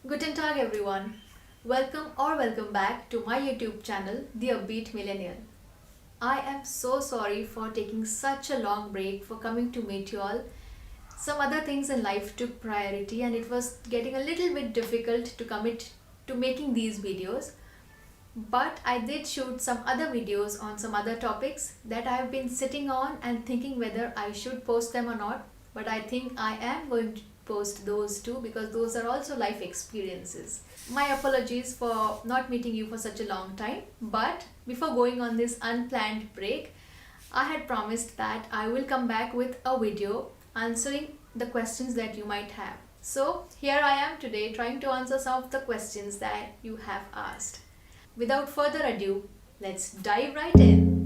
Guten Tag everyone. Welcome back to my YouTube channel, The Upbeat Millennial. I am so sorry for taking such a long break for coming to meet you all. Some other things in life took priority and it was getting a little bit difficult to commit to making these videos. But I did shoot some other videos on some other topics that I have been sitting on and thinking whether I should post them or not. But I think I am going to post those too because those are also life experiences. My apologies for not meeting you for such a long time. But before going on this unplanned break, I had promised that I will come back with a video answering the questions that you might have. So here I am today trying to answer some of the questions that you have asked. Without further ado, let's dive right in.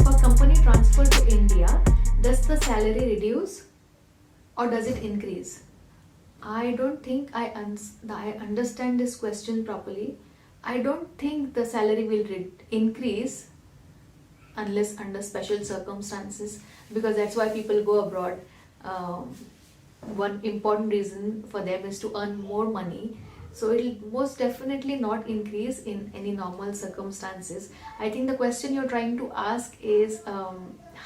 For company transfer to India, does the salary reduce or does it increase? I don't think I understand this question properly. I don't think the salary will increase unless under special circumstances, because that's why people go abroad. Um, One important reason for them is to earn more money. So it will most definitely not increase in any normal circumstances. I think the question you're trying to ask is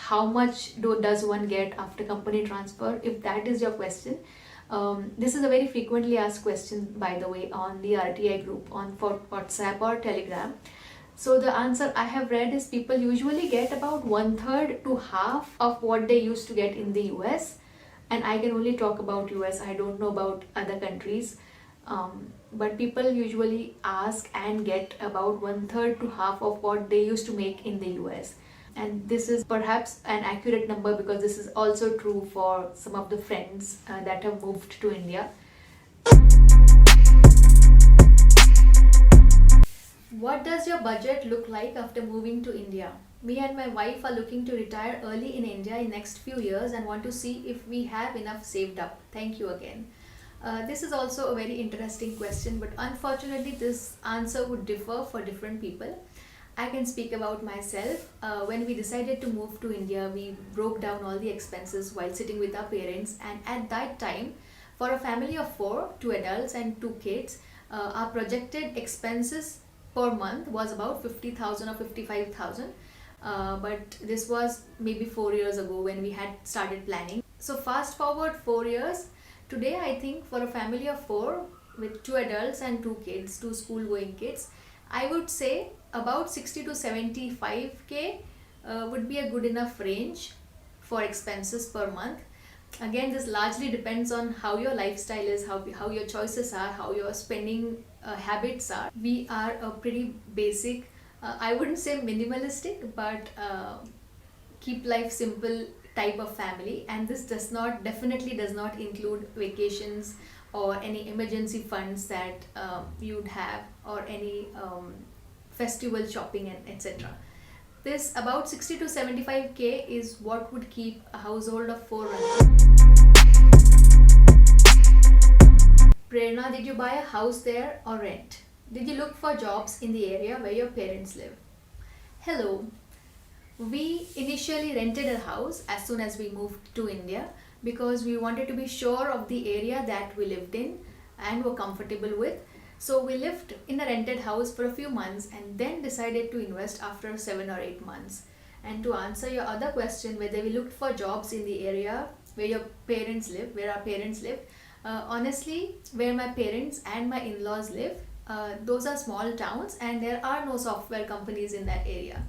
how much does one get after company transfer? If that is your question, this is a very frequently asked question, by the way, on the RTI group on for WhatsApp or Telegram. So the answer I have read is people usually get about one third to half of what they used to get in the US, and I can only talk about US. I don't know about other countries. But people usually ask and get about one third to half of what they used to make in the US. And this is perhaps an accurate number because this is also true for some of the friends that have moved to India. What does your budget look like after moving to India? Me and my wife are looking to retire early in India in next few years and want to see if we have enough saved up. Thank you again. This is also a very interesting question, but unfortunately this answer would differ for different people. I can speak about myself. When we decided to move to India, we broke down all the expenses while sitting with our parents, and at that time, for a family of four, two adults and two kids, our projected expenses per month was about 50,000 or 55,000. But this was maybe 4 years ago when we had started planning. So fast forward 4 years, today I think for a family of four with two adults and two kids, two school going kids, I would say about 60 to 75k would be a good enough range for expenses per month. Again, this largely depends on how your lifestyle is, how your choices are, how your spending habits are. We are a pretty basic, I wouldn't say minimalistic, but keep life simple type of family, and this definitely does not include vacations or any emergency funds that you'd have, or any festival shopping and etc. This about 60 to 75k is what would keep a household of four running. Prerna, did you buy a house there or rent? Did you look for jobs in the area where your parents live? Hello. We initially rented a house as soon as we moved to India because we wanted to be sure of the area that we lived in and were comfortable with. So we lived in a rented house for a few months and then decided to invest after 7 or 8 months. And to answer your other question, whether we looked for jobs in the area where our parents live, honestly, where my parents and my in-laws live, those are small towns and there are no software companies in that area.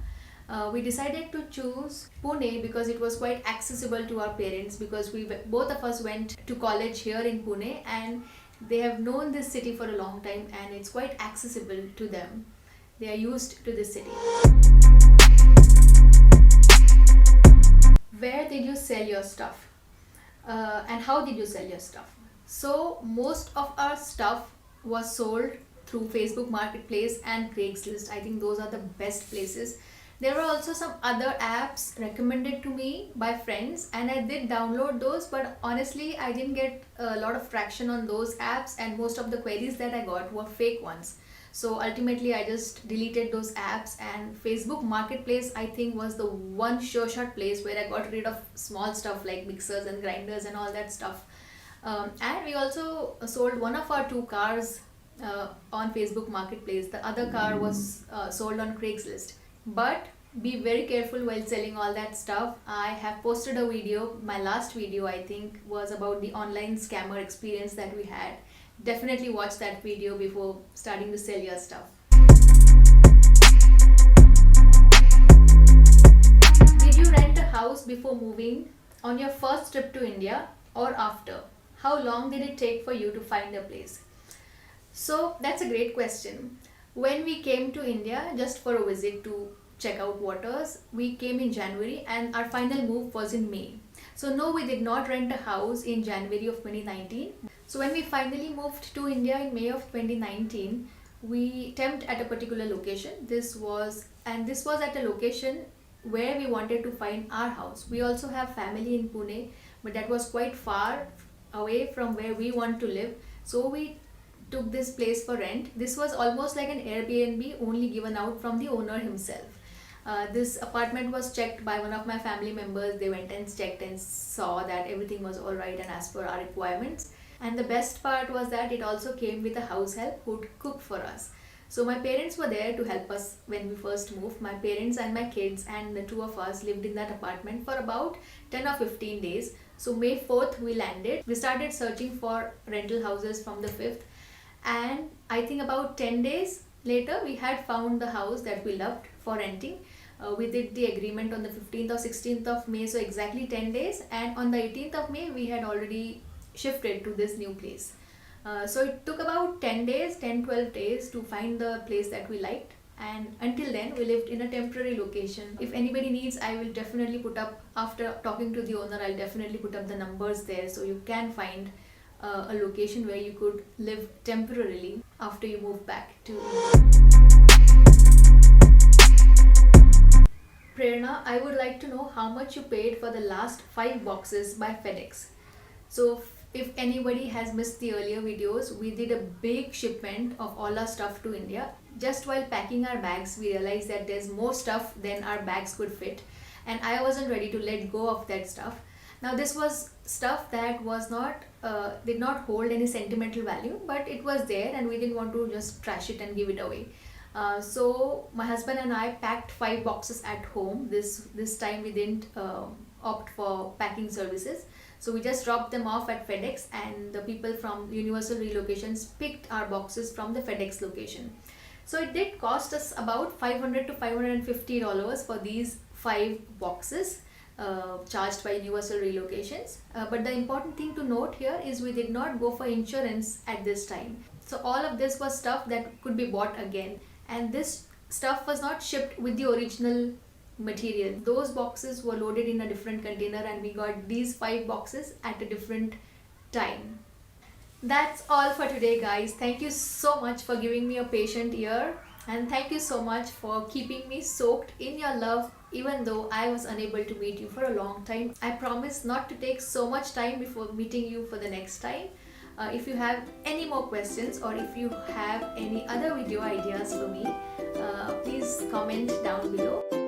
We decided to choose Pune because it was quite accessible to our parents, because both of us went to college here in Pune, and they have known this city for a long time and it's quite accessible to them. They are used to this city. Where did you sell your stuff? And how did you sell your stuff? So most of our stuff was sold through Facebook Marketplace and Craigslist. I think those are the best places. There were also some other apps recommended to me by friends, and I did download those, but honestly I didn't get a lot of traction on those apps, and most of the queries that I got were fake ones. So ultimately I just deleted those apps, and Facebook Marketplace I think was the one sure shot place where I got rid of small stuff like mixers and grinders and all that stuff. And we also sold one of our two cars on Facebook Marketplace. The other car was sold on Craigslist. But be very careful while selling all that stuff. I have posted a video. My last video I think was about the online scammer experience that we had. Definitely watch that video before starting to sell your stuff. Did you rent a house before moving, on your first trip to India, or after? How long did it take for you to find a place? So that's a great question. When we came to India just for a visit to check out waters, we came in January and our final move was in May. So no, we did not rent a house in January of 2019. So when we finally moved to India in May of 2019, we temped at a particular location. This was at a location where we wanted to find our house. We also have family in Pune, but that was quite far away from where we want to live. So we took this place for rent. This was almost like an Airbnb, only given out from the owner himself. This apartment was checked by one of my family members. They went and checked and saw that everything was alright and as per our requirements. And the best part was that it also came with a house help who would cook for us. So my parents were there to help us when we first moved. My parents and my kids and the two of us lived in that apartment for about 10 or 15 days. So May 4th we landed. We started searching for rental houses from the 5th. And I think about 10 days later we had found the house that we loved for renting. We did the agreement on the 15th or 16th of May, so exactly 10 days, and on the 18th of May we had already shifted to this new place. So it took about 10-12 days to find the place that we liked, and until then we lived in a temporary location. If anybody needs, I will definitely put up, after talking to the owner, I'll definitely put up the numbers there so you can find a location where you could live temporarily after you move back to India. Prerna, I would like to know how much you paid for the last 5 boxes by FedEx. So if anybody has missed the earlier videos, we did a big shipment of all our stuff to India. Just while packing our bags, we realized that there's more stuff than our bags could fit, and I wasn't ready to let go of that stuff. Now this was stuff that was not did not hold any sentimental value, but it was there and we didn't want to just trash it and give it away. So my husband and I packed 5 boxes at home. This time we didn't opt for packing services. So we just dropped them off at FedEx, and the people from Universal Relocations picked our boxes from the FedEx location. So it did cost us about $500 to $550 for these 5 boxes charged by Universal Relocations. But the important thing to note here is we did not go for insurance at this time. So all of this was stuff that could be bought again, and this stuff was not shipped with the original material. Those boxes were loaded in a different container, and we got these 5 boxes at a different time. That's all for today, guys. Thank you so much for giving me a patient ear, and thank you so much for keeping me soaked in your love even though I was unable to meet you for a long time. I promise not to take so much time before meeting you for the next time. If you have any more questions, or if you have any other video ideas for me, please comment down below.